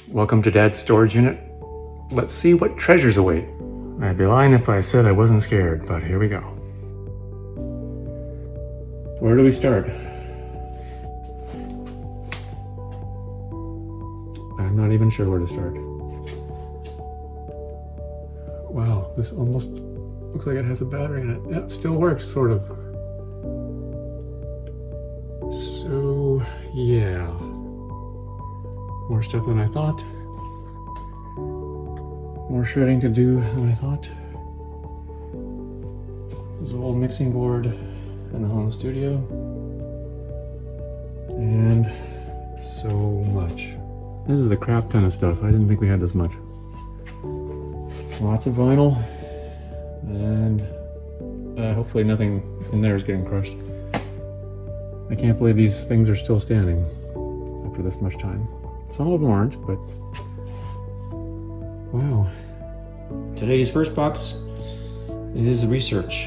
Welcome to Dad's storage unit. Let's see what treasures await. I'd be lying if I said I wasn't scared, but here we go. Where do we start? I'm not even sure where to start. Wow, this almost looks like it has a battery in it. Yeah, it still works, sort of. So, yeah. More stuff than I thought. More shredding to do than I thought. There's a whole mixing board in the home studio. And so much. This is a crap ton of stuff. I didn't think we had this much. Lots of vinyl. And hopefully nothing in there is getting crushed. I can't believe these things are still standing after this much time. Some of them aren't, but wow. Today's first box is research.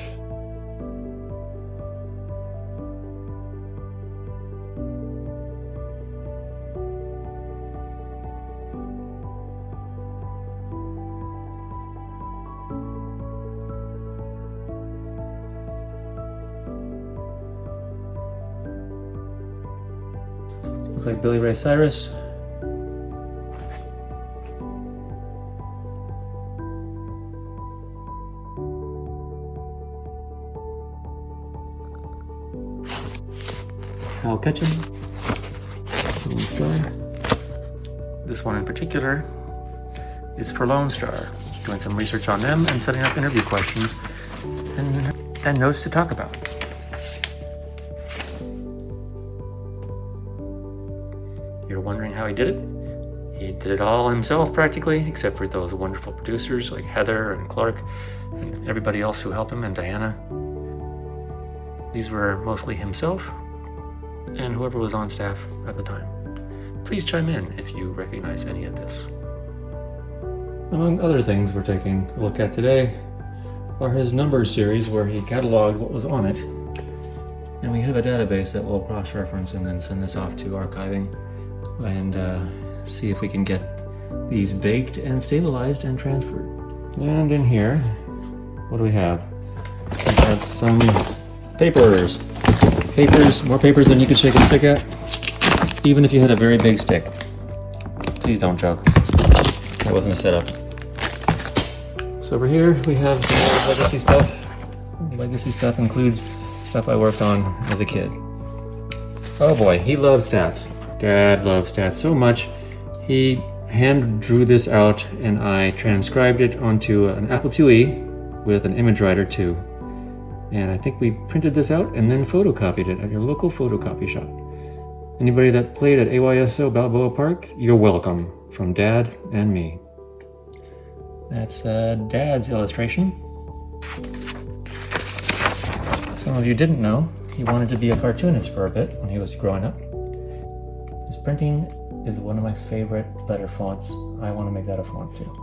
Looks like Billy Ray Cyrus. Hal Ketchum. Lone Star. This one in particular is for Lone Star. Doing some research on them and setting up interview questions and notes to talk about. You're wondering how he did it? He did it all himself practically, except for those wonderful producers like Heather and Clark and everybody else who helped him, and Diana. These were mostly himself and whoever was on staff at the time. Please chime in if you recognize any of this. Among other things we're taking a look at today are his numbers series where he cataloged what was on it. And we have a database that we'll cross-reference and then send this off to archiving and see if we can get these baked and stabilized and transferred. And in here, what do we have? We have some papers. More papers than you could shake a stick at, even if you had a very big stick. Please don't joke. That wasn't a setup. So over here we have some legacy stuff. Legacy stuff includes stuff I worked on as a kid. Oh boy, he loves stats. Dad loves stats so much, he hand drew this out and I transcribed it onto an Apple IIe with an image writer too. And I think we printed this out and then photocopied it at your local photocopy shop. Anybody that played at AYSO Balboa Park, you're welcome, from Dad and me. That's Dad's illustration. Some of you didn't know, he wanted to be a cartoonist for a bit when he was growing up. His printing is one of my favorite letter fonts. I want to make that a font too.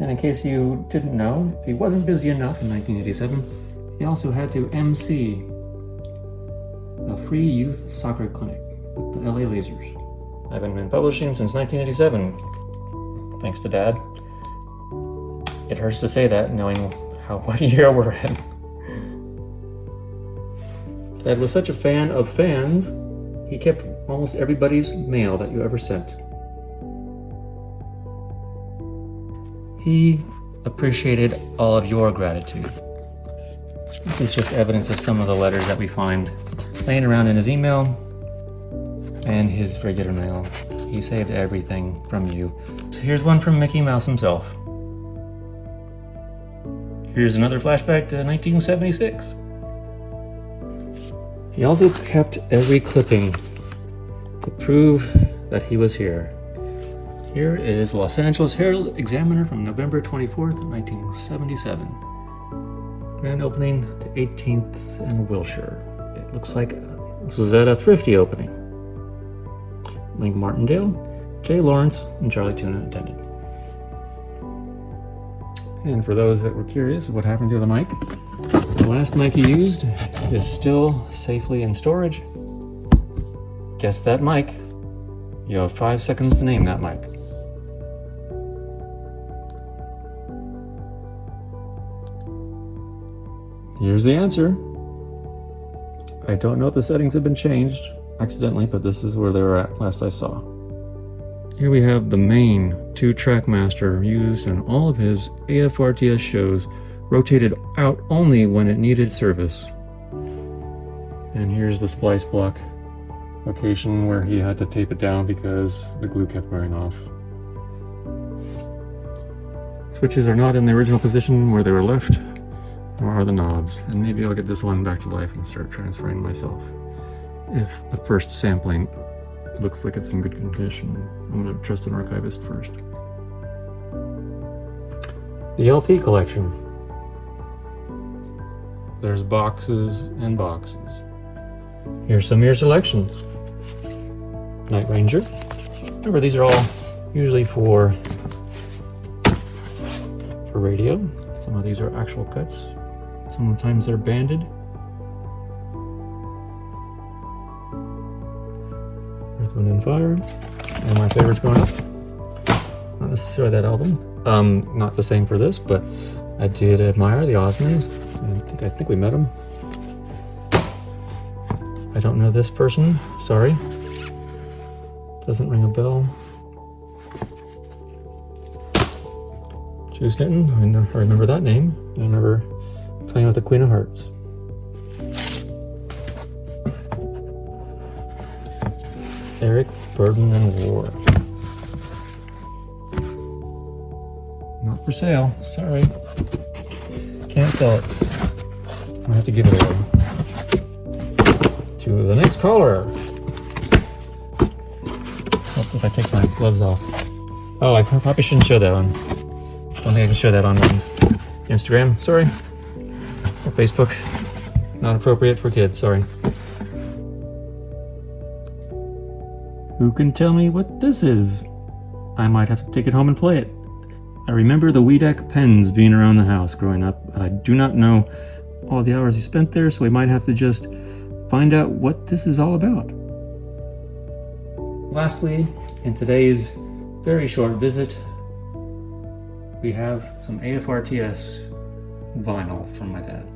And in case you didn't know, if he wasn't busy enough in 1987, he also had to MC a free youth soccer clinic with the LA Lasers. I've been in publishing since 1987, thanks to Dad. It hurts to say that, knowing what year we're in. Dad was such a fan of fans, he kept almost everybody's mail that you ever sent. He appreciated all of your gratitude. This is just evidence of some of the letters that we find laying around in his email and his regular mail. He saved everything from you. Here's one from Mickey Mouse himself. Here's another flashback to 1976. He also kept every clipping to prove that he was here. Here is Los Angeles Herald Examiner from November 24th, 1977. Grand opening to 18th and Wilshire. It looks like this was at a thrifty opening. Link Martindale, Jay Lawrence, and Charlie Tuna attended. And for those that were curious what happened to the mic, the last mic he used is still safely in storage. Guess that mic You have 5 seconds to name that mic. Here's the answer. I don't know if the settings have been changed accidentally, but this is where they were at last I saw. Here we have the main 2-track master used in all of his AFRTS shows, rotated out only when it needed service. And here's the splice block location where he had to tape it down because the glue kept wearing off. Switches are not in the original position where they were left, nor are the knobs. And maybe I'll get this one back to life and start transferring myself. If the first sampling looks like it's in good condition, I'm going to trust an archivist first. The LP collection. There's boxes and boxes. Here's some of your selections. Night Ranger. Remember, these are all usually for radio. Some of these are actual cuts. Sometimes they're banded. Earth, Wind and Fire. And my favorites growing up. Not necessarily that album. Not the same for this, but I did admire the Osmonds. I think we met them. I don't know this person. Sorry. Doesn't ring a bell. Juice Nitton. I remember that name. I remember playing with the Queen of Hearts. Eric, Burden and War. Not for sale. Sorry. Can't sell it. I have to give it away. To the next caller. Oh, if I take my gloves off. Oh, I probably shouldn't show that on. Don't think I can show that on Instagram. Sorry. Or Facebook. Not appropriate for kids. Sorry. Who can tell me what this is? I might have to take it home and play it. I remember the Weedak pens being around the house growing up, but I do not know all the hours he spent there, so we might have to just find out what this is all about. Lastly, in today's very short visit, we have some AFRTS vinyl from my dad.